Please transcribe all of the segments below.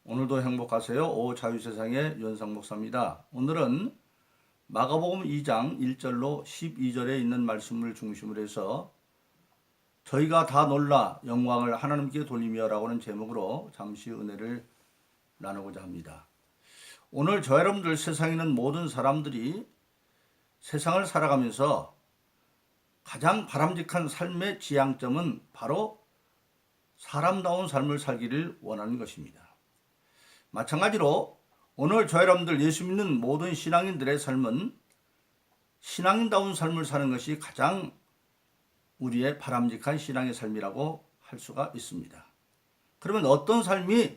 오늘도 행복하세요. 오자유세상의 윤상 목사입니다. 오늘은 마가복음 2장 1절로 12절에 있는 말씀을 중심으로 해서 저희가 다 놀라 영광을 하나님께 돌리며 라고 하는 제목으로 잠시 은혜를 나누고자 합니다. 오늘 저 여러분들 세상에 있는 모든 사람들이 세상을 살아가면서 가장 바람직한 삶의 지향점은 바로 사람다운 삶을 살기를 원하는 것입니다. 마찬가지로 오늘 저 여러분들 예수 믿는 모든 신앙인들의 삶은 신앙인다운 삶을 사는 것이 가장 우리의 바람직한 신앙의 삶이라고 할 수가 있습니다. 그러면 어떤 삶이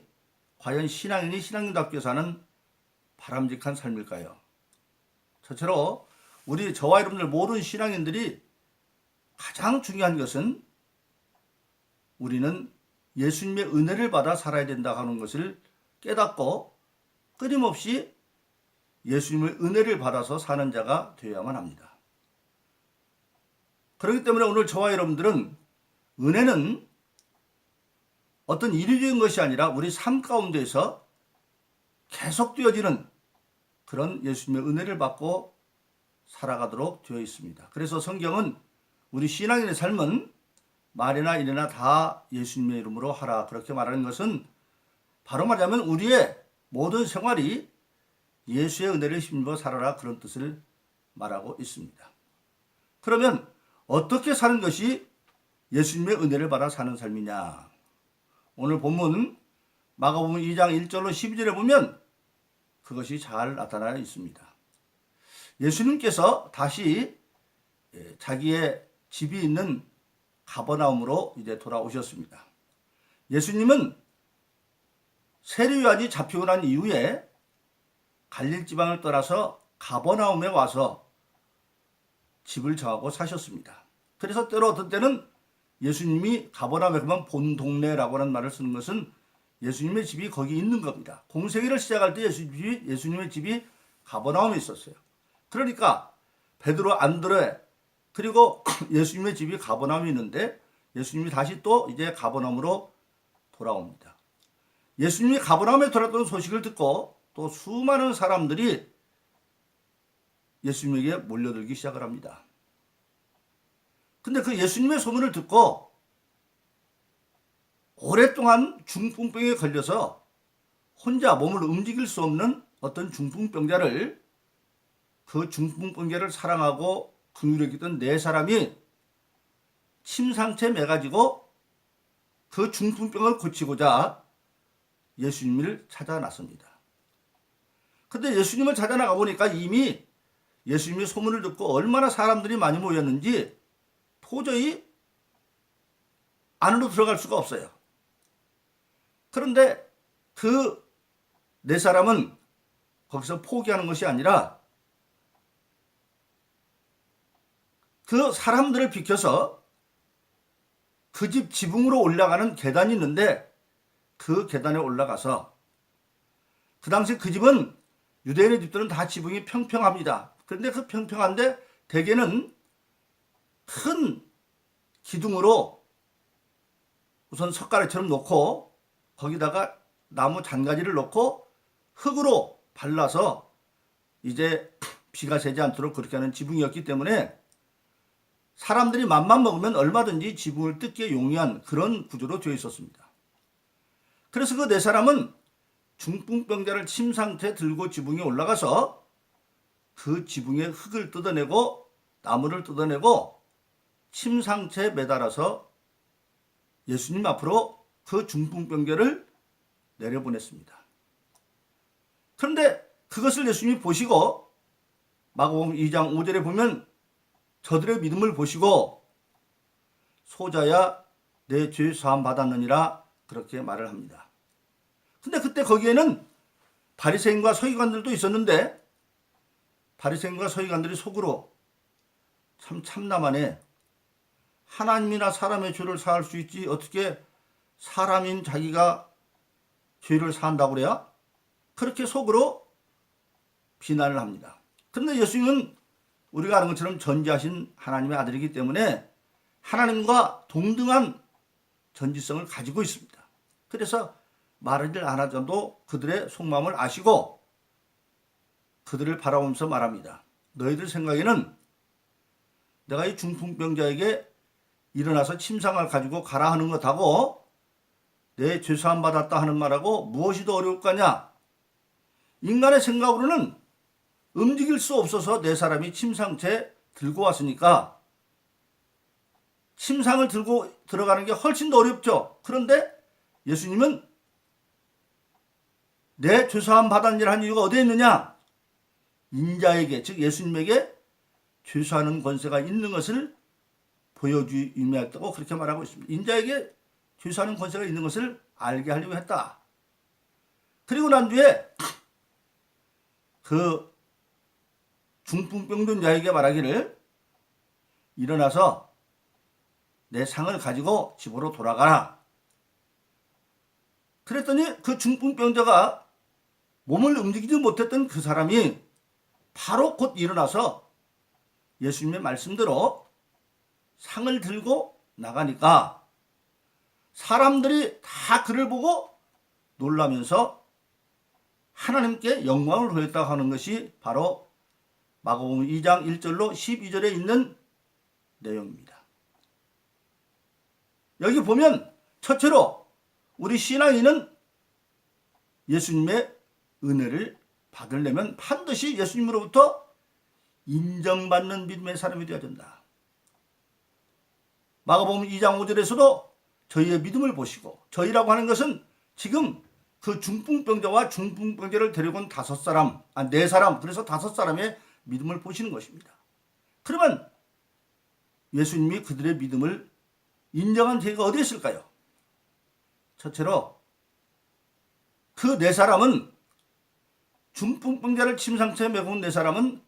과연 신앙인이 신앙인답게 사는 바람직한 삶일까요? 첫째로 저와 여러분들 모든 신앙인들이 가장 중요한 것은 우리는 예수님의 은혜를 받아 살아야 된다 하는 것을 깨닫고 끊임없이 예수님의 은혜를 받아서 사는 자가 되어야만 합니다. 그렇기 때문에 오늘 저와 여러분들은 은혜는 어떤 이류적인 것이 아니라 우리 삶 가운데에서 계속되어지는 그런 예수님의 은혜를 받고 살아가도록 되어 있습니다. 그래서 성경은 우리 신앙인의 삶은 말이나 일이나 다 예수님의 이름으로 하라 그렇게 말하는 것은 바로 말하자면 우리의 모든 생활이 예수의 은혜를 힘입어 살아라 그런 뜻을 말하고 있습니다. 그러면 어떻게 사는 것이 예수님의 은혜를 받아 사는 삶이냐? 오늘 본문 마가복음 2장 1절로 12절에 보면 그것이 잘 나타나 있습니다. 예수님께서 다시 자기의 집이 있는 가버나움으로 이제 돌아오셨습니다. 예수님은 세례 요한이 잡히고 난 이후에 갈릴 지방을 떠나서 가버나움에 와서 집을 정하고 사셨습니다. 그래서 때로 어떤 때는 예수님이 가버나움에 가면 본 동네라고 하는 말을 쓰는 것은 예수님의 집이 거기 있는 겁니다. 공생애를 시작할 때 예수님의 집이 가버나움에 있었어요. 그러니까 베드로, 안드레 그리고 예수님의 집이 가버나움에 있는데 예수님이 다시 또 이제 가버나움으로 돌아옵니다. 예수님이 가버나움에 돌아왔다는 소식을 듣고 또 수많은 사람들이 예수님에게 몰려들기 시작을 합니다. 근데 그 예수님의 소문을 듣고 오랫동안 중풍병에 걸려서 혼자 몸을 움직일 수 없는 어떤 중풍병자를 그 중풍병자를 사랑하고 긍휼히 여기던 네 사람이 침상채 매가지고 그 중풍병을 고치고자 예수님을 찾아 나섭니다. 근데 예수님을 찾아 나가 보니까 이미 예수님의 소문을 듣고 얼마나 사람들이 많이 모였는지 도저히 안으로 들어갈 수가 없어요. 그런데 그 네 사람은 거기서 포기하는 것이 아니라 그 사람들을 비켜서 그 집 지붕으로 올라가는 계단이 있는데 그 계단에 올라가서 그 당시 그 집은 유대인의 집들은 다 지붕이 평평합니다. 그런데 그 평평한데 대개는 큰 기둥으로 우선 석가래처럼 놓고 거기다가 나무 잔가지를 놓고 흙으로 발라서 이제 비가 새지 않도록 그렇게 하는 지붕이었기 때문에 사람들이 맘만 먹으면 얼마든지 지붕을 뜯기에 용이한 그런 구조로 되어 있었습니다. 그래서 그 네 사람은 중풍병자를 침상태 들고 지붕에 올라가서 그 지붕에 흙을 뜯어내고 나무를 뜯어내고 침상채에 매달아서 예수님 앞으로 그 중풍병자를 내려보냈습니다. 그런데 그것을 예수님이 보시고 마가복음 2장 5절에 보면 저들의 믿음을 보시고 소자야 내 죄 사함 받았느니라 그렇게 말을 합니다. 근데 그때 거기에는 바리새인과 서기관들도 있었는데 바리새인과 서기관들이 속으로 참 참나만해. 하나님이나 사람의 죄를 사할 수 있지 어떻게 사람인 자기가 죄를 사한다고 그래야? 그렇게 속으로 비난을 합니다. 그런데 예수님은 우리가 아는 것처럼 전지하신 하나님의 아들이기 때문에 하나님과 동등한 전지성을 가지고 있습니다. 그래서 말하지 않아도 그들의 속마음을 아시고 그들을 바라보면서 말합니다. 너희들 생각에는 내가 이 중풍병자에게 일어나서 침상을 가지고 가라 하는 것하고 내 죄사함 받았다 하는 말하고 무엇이 더 어려울 거냐? 인간의 생각으로는 움직일 수 없어서 네 사람이 침상채 들고 왔으니까 침상을 들고 들어가는 게 훨씬 더 어렵죠. 그런데 예수님은 내 죄사함 받은 일 한 이유가 어디에 있느냐? 인자에게, 즉 예수님에게 죄사하는 권세가 있는 것을 보여주기 의미했다고 그렇게 말하고 있습니다. 인자에게 죄사하는 권세가 있는 것을 알게 하려고 했다. 그리고 난 뒤에 그 중풍병든 자에게 말하기를 일어나서 내 상을 가지고 집으로 돌아가라. 그랬더니 그 중풍병자가 몸을 움직이지 못했던 그 사람이 바로 곧 일어나서 예수님의 말씀대로 상을 들고 나가니까 사람들이 다 그를 보고 놀라면서 하나님께 영광을 돌렸다고 하는 것이 바로 마가복음 2장 1절로 12절에 있는 내용입니다. 여기 보면 첫째로 우리 신앙인은 예수님의 은혜를 받으려면 반드시 예수님으로부터 인정받는 믿음의 사람이 되어야 된다. 마가복음 2장 5절에서도 저희의 믿음을 보시고, 저희라고 하는 것은 지금 그 중풍병자와 중풍병자를 데리고 온 네 사람, 그래서 5사람의 믿음을 보시는 것입니다. 그러면 예수님이 그들의 믿음을 인정한 계기가 어디에 있을까요? 첫째로 그 4사람은, 중풍병자를 침상채에 메고 온 4사람은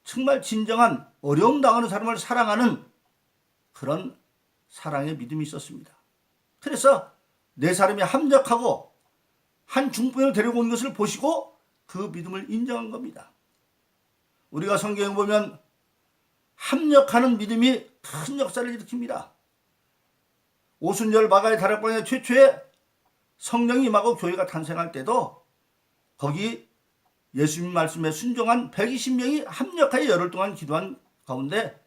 정말 진정한 어려움 당하는 사람을 사랑하는 그런 사랑의 믿음이 있었습니다. 그래서 4사람이 합력하고 한 중풍을 데리고 온 것을 보시고 그 믿음을 인정한 겁니다. 우리가 성경에 보면 합력하는 믿음이 큰 역사를 일으킵니다. 오순절 마가의 다락방에 최초에 성령이 임하고 교회가 탄생할 때도 거기 예수님 말씀에 순종한 120명이 합력하여 열흘 동안 기도한 가운데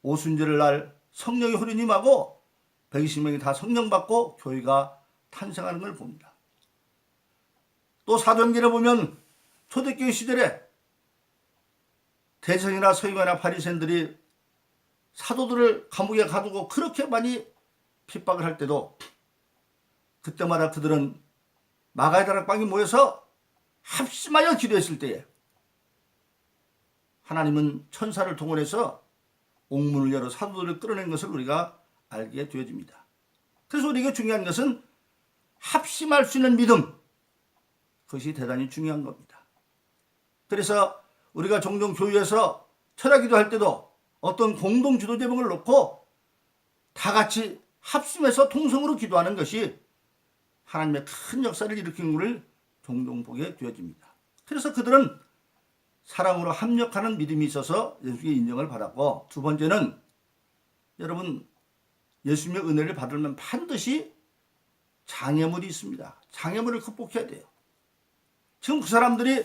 오순절 날 성령이 호련히 임하고 120명이 다 성령 받고 교회가 탄생하는 걸 봅니다. 또 사도행전에 보면 초대교회 시절에 대성이나 서기관이나 바리새인들이 사도들을 감옥에 가두고 그렇게 많이 핍박을 할 때도 그때마다 그들은 마가의 다락방에 모여서 합심하여 기도했을 때에 하나님은 천사를 동원해서 옥문을 열어 사도들을 끌어낸 것을 우리가 알게 되어집니다. 그래서 우리에게 중요한 것은 합심할 수 있는 믿음, 그것이 대단히 중요한 겁니다. 그래서 우리가 종종 교회에서 철야기도 할 때도 어떤 공동 주도 제목을 놓고 다 같이 합심해서 통성으로 기도하는 것이 하나님의 큰 역사를 일으키는 것을 종종 보게 되어집니다. 그래서 그들은 사랑으로 합력하는 믿음이 있어서 예수님의 인정을 받았고, 두 번째는 여러분 예수님의 은혜를 받으려면 반드시 장애물이 있습니다. 장애물을 극복해야 돼요. 지금 그 사람들이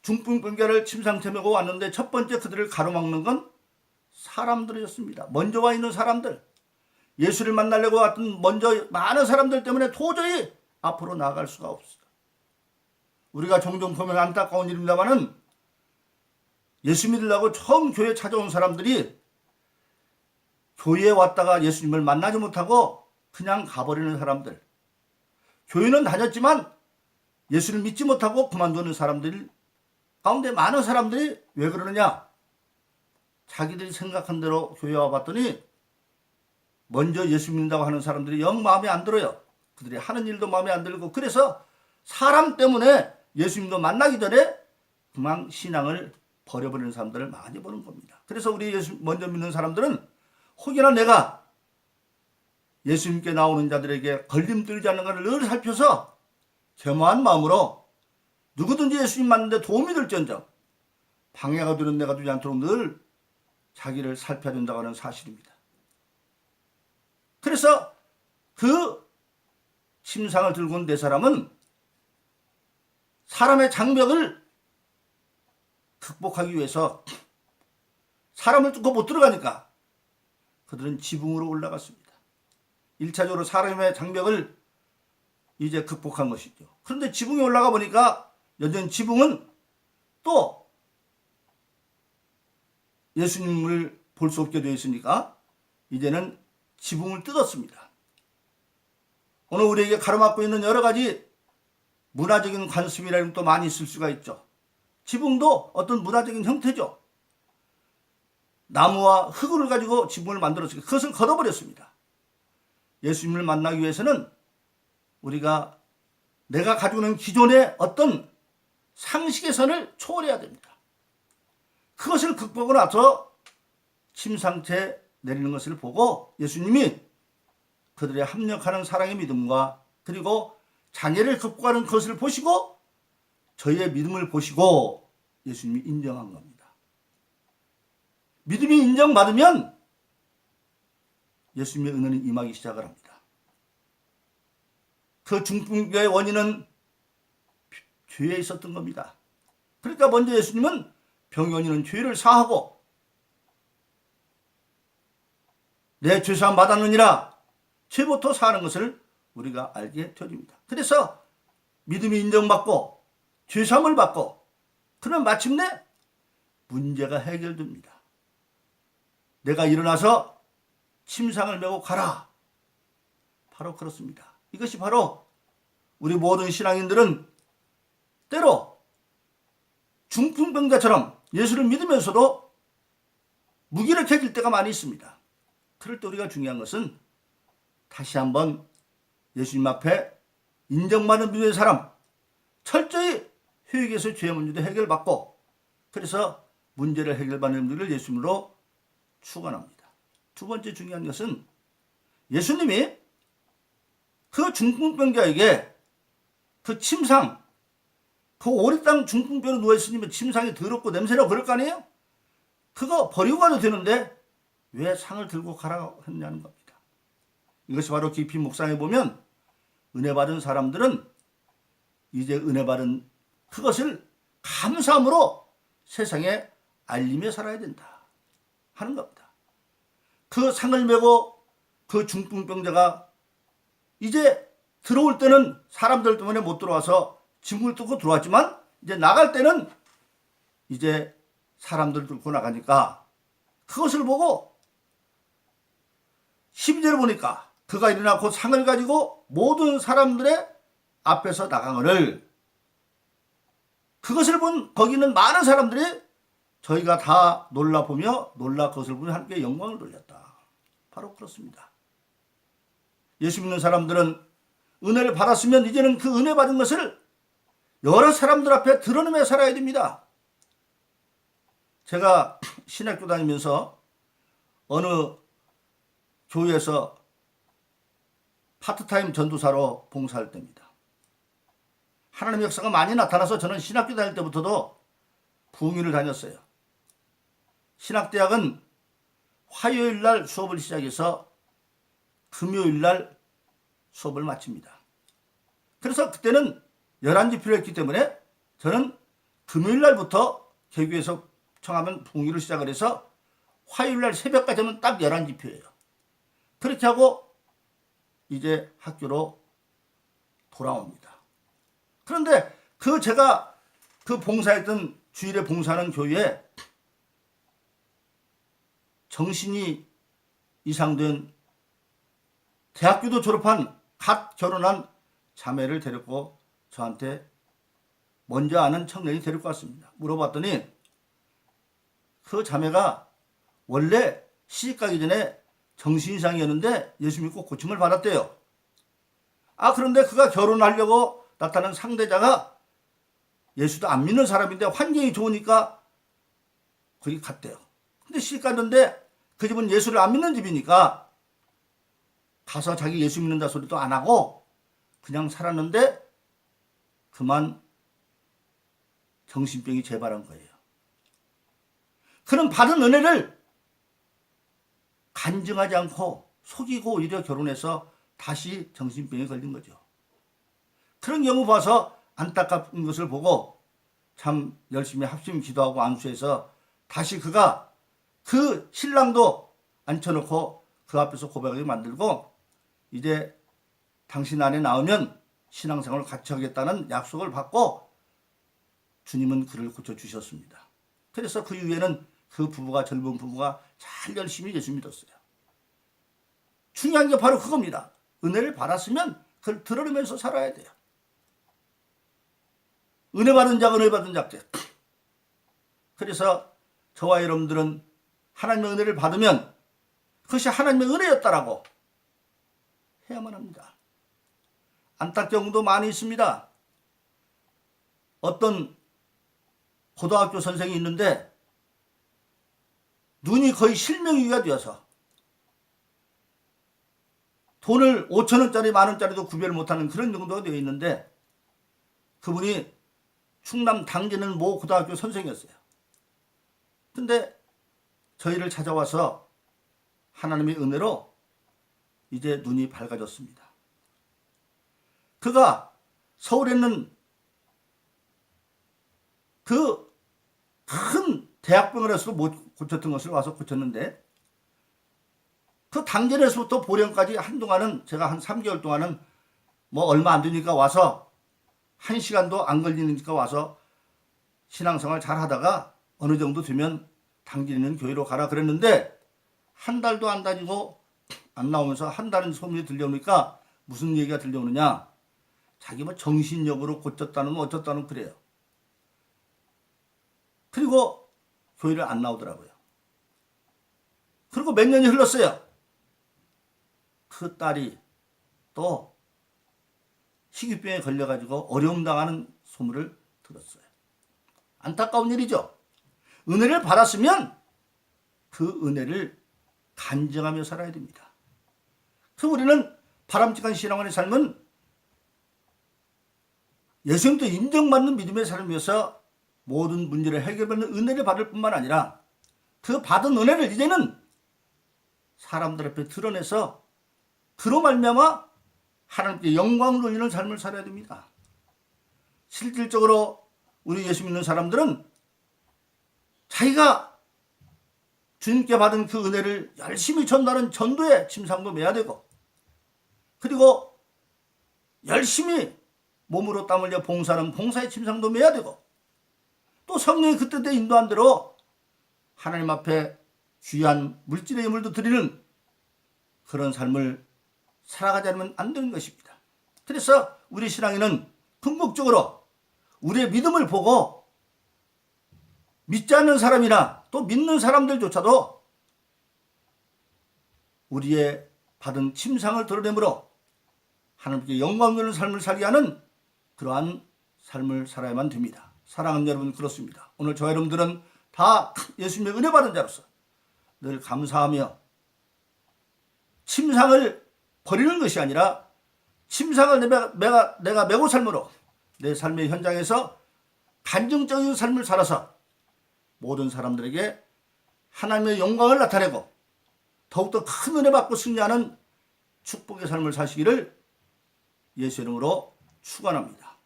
중풍병자를 침상채 메고 왔는데 첫 번째 그들을 가로막는 건 사람들이었습니다. 먼저 와 있는 사람들, 예수를 만나려고 왔던 먼저 많은 사람들 때문에 도저히 앞으로 나아갈 수가 없어요. 우리가 종종 보면 안타까운 일입니다만은 예수 믿으려고 처음 교회에 찾아온 사람들이 교회에 왔다가 예수님을 만나지 못하고 그냥 가버리는 사람들, 교회는 다녔지만 예수를 믿지 못하고 그만두는 사람들 가운데 많은 사람들이 왜 그러느냐? 자기들이 생각한 대로 교회 와봤더니 먼저 예수 믿는다고 하는 사람들이 영 마음에 안 들어요. 그들이 하는 일도 마음에 안 들고, 그래서 사람 때문에 예수님도 만나기 전에 그만 신앙을 버려버리는 사람들을 많이 보는 겁니다. 그래서 우리 예수 먼저 믿는 사람들은 혹여나 내가 예수님께 나오는 자들에게 걸림돌지 않는가를 늘 살펴서 겸허한 마음으로 누구든지 예수님 만나는데 도움이 될지언정 방해가 되는 내가 되지 않도록 늘 자기를 살펴야 된다고 하는 사실입니다. 그래서 그 침상을 들고 온 네 사람은 사람의 장벽을 극복하기 위해서 사람을 뚫고 못 들어가니까 그들은 지붕으로 올라갔습니다. 1차적으로 사람의 장벽을 이제 극복한 것이죠. 그런데 지붕에 올라가 보니까 여전히 지붕은 또 예수님을 볼 수 없게 되어 있으니까 이제는 지붕을 뜯었습니다. 오늘 우리에게 가로막고 있는 여러 가지 문화적인 관습이라는 또 많이 있을 수가 있죠. 지붕도 어떤 문화적인 형태죠. 나무와 흙을 가지고 지붕을 만들었으니까 그것을 걷어버렸습니다. 예수님을 만나기 위해서는 우리가 내가 가지고 있는 기존의 어떤 상식의 선을 초월해야 됩니다. 그것을 극복하고 나서 침상채 내리는 것을 보고 예수님이 그들의 합력하는 사랑의 믿음과 그리고 장애를 극복하는 것을 보시고 저희의 믿음을 보시고 예수님이 인정한 겁니다. 믿음이 인정받으면 예수님의 은혜는 임하기 시작을 합니다. 그 중풍병의 원인은 죄에 있었던 겁니다. 그러니까 먼저 예수님은 병이 원인은 죄를 사하고 내 죄사함 받았느니라 죄부터 사는 것을 우리가 알게 되어집니다. 그래서 믿음이 인정받고 죄사함을 받고 그러면 마침내 문제가 해결됩니다. 내가 일어나서 침상을 메고 가라. 바로 그렇습니다. 이것이 바로 우리 모든 신앙인들은 때로 중풍병자처럼 예수를 믿으면서도 무기력해질 때가 많이 있습니다. 그럴 때 우리가 중요한 것은 다시 한번 예수님 앞에 인정받는 믿음의 사람, 철저히 회개에서 죄의 문제도 해결받고 그래서 문제를 해결받는 분들을 예수님으로 축원합니다. 두 번째 중요한 것은 예수님이 그 중풍병자에게 그 침상, 그 오랫동안 중풍병으로 누워있으면 침상이 더럽고 냄새나고 그럴 거 아니에요? 그거 버리고 가도 되는데 왜 상을 들고 가라고 했냐는 겁니다. 이것이 바로 깊이 묵상해 보면 은혜 받은 사람들은 이제 은혜 받은 그것을 감사함으로 세상에 알리며 살아야 된다 하는 겁니다. 그 상을 메고 그 중풍병자가 이제 들어올 때는 사람들 때문에 못 들어와서 지붕을 뚫고 들어왔지만 이제 나갈 때는 이제 사람들 뚫고 나가니까 그것을 보고 12절을 보니까 그가 일어나 곧 상을 가지고 모든 사람들의 앞에서 나가거늘 그것을 본 거기 있는 많은 사람들이 저희가 다 놀라보며 놀라 그것을 보며 함께 영광을 돌렸다. 바로 그렇습니다. 예수 믿는 사람들은 은혜를 받았으면 이제는 그 은혜 받은 것을 여러 사람들 앞에 드러내며 살아야 됩니다. 제가 신학교 다니면서 어느 교회에서 파트타임 전도사로 봉사할 때입니다. 하나님의 역사가 많이 나타나서 저는 신학교 다닐 때부터도 부흥회를 다녔어요. 신학대학은 화요일 날 수업을 시작해서 금요일 날 수업을 마칩니다. 그래서 그때는 11지표를 했기 때문에 저는 금요일 날부터 개교에서 청하면 부흥회를 시작을 해서 화요일 날 새벽까지 하면 딱 11지표예요. 그렇게 하고 이제 학교로 돌아옵니다. 그런데 제가 그 봉사했던 주일에 봉사하는 교회에 정신이 이상된 대학교도 졸업한 갓 결혼한 자매를 데리고 저한테 먼저 아는 청년이 데리고 왔습니다. 물어봤더니 그 자매가 원래 시집가기 전에 정신이상이었는데 예수 믿고 고침을 받았대요. 그런데 그가 결혼하려고 나타난 상대자가 예수도 안 믿는 사람인데 환경이 좋으니까 거기 갔대요. 근데 시집 갔는데 그 집은 예수를 안 믿는 집이니까 가서 자기 예수 믿는다 소리도 안 하고 그냥 살았는데 그만 정신병이 재발한 거예요. 그는 받은 은혜를 간증하지 않고 속이고 오히려 결혼해서 다시 정신병에 걸린 거죠. 그런 경우 봐서 안타까운 것을 보고 참 열심히 합심 기도하고 안수해서 다시 그가 그 신랑도 앉혀놓고 그 앞에서 고백하게 만들고 이제 당신 안에 나오면 신앙생활을 같이 하겠다는 약속을 받고 주님은 그를 고쳐주셨습니다. 그래서 그 이후에는 그 부부가 젊은 부부가 잘 열심히 예수 믿었어요. 중요한 게 바로 그겁니다. 은혜를 받았으면 그걸 드러내면서 살아야 돼요. 은혜 받은 자가 은혜 받은 자께. 그래서 저와 여러분들은 하나님의 은혜를 받으면 그것이 하나님의 은혜였다라고 해야만 합니다. 안타까운 경우도 많이 있습니다. 어떤 고등학교 선생이 있는데 눈이 거의 실명이가 되어서 돈을 5,000원짜리 만원짜리도 구별을 못하는 그런 정도가 되어 있는데 그분이 충남 당진은 모 고등학교 선생이었어요. 근데 저희를 찾아와서 하나님의 은혜로 이제 눈이 밝아졌습니다. 그가 서울에 있는 그 큰 대학병원에서도 못 고쳤던 것을 와서 고쳤는데 그 당진에서부터 보령까지 한동안은 제가 한 3개월 동안은 뭐 얼마 안 되니까 와서 1시간도 안 걸리니까 와서 신앙생활 잘 하다가 어느 정도 되면 당진에 있는 교회로 가라 그랬는데 한 달도 안 다니고 안 나오면서 한다는 소문이 들려오니까 무슨 얘기가 들려오느냐, 자기 뭐 정신력으로 고쳤다는 뭐 어쩌다는 그래요. 그리고 교회를 안 나오더라고요. 그리고 몇 년이 흘렀어요. 그 딸이 또 희귀병에 걸려가지고 어려움 당하는 소문을 들었어요. 안타까운 일이죠. 은혜를 받았으면 그 은혜를 간증하며 살아야 됩니다. 그 우리는 바람직한 신앙원의 삶은 예수님도 인정받는 믿음의 삶이어서 모든 문제를 해결받는 은혜를 받을 뿐만 아니라 그 받은 은혜를 이제는 사람들 앞에 드러내서 그로 말미암아 하나님께 영광을 돌리는 삶을 살아야 됩니다. 실질적으로 우리 예수 믿는 사람들은 자기가 주님께 받은 그 은혜를 열심히 전달하는 전도에 침상도 매야 되고 그리고 열심히 몸으로 땀 흘려 봉사하는 봉사의 침상도 매야 되고 또 성령이 그때 인도한 대로 하나님 앞에 귀한 물질의 예물도 드리는 그런 삶을 살아가지 않으면 안 되는 것입니다. 그래서 우리 신앙인은 궁극적으로 우리의 믿음을 보고 믿지 않는 사람이나 또 믿는 사람들조차도 우리의 받은 침상을 드러내므로 하나님께 영광 있는 삶을 살게 하는 그러한 삶을 살아야만 됩니다. 사랑하는 여러분, 그렇습니다. 오늘 저와 여러분들은 다 예수님의 은혜 받은 자로서 늘 감사하며 침상을 버리는 것이 아니라 침상을 내가 메고 삶으로 내 삶의 현장에서 간증적인 삶을 살아서 모든 사람들에게 하나님의 영광을 나타내고 더욱더 큰 은혜 받고 승리하는 축복의 삶을 사시기를 예수 이름으로 축원합니다.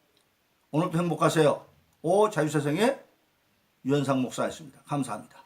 오늘도 행복하세요. 오 자유세상의 유현상 목사였습니다. 감사합니다.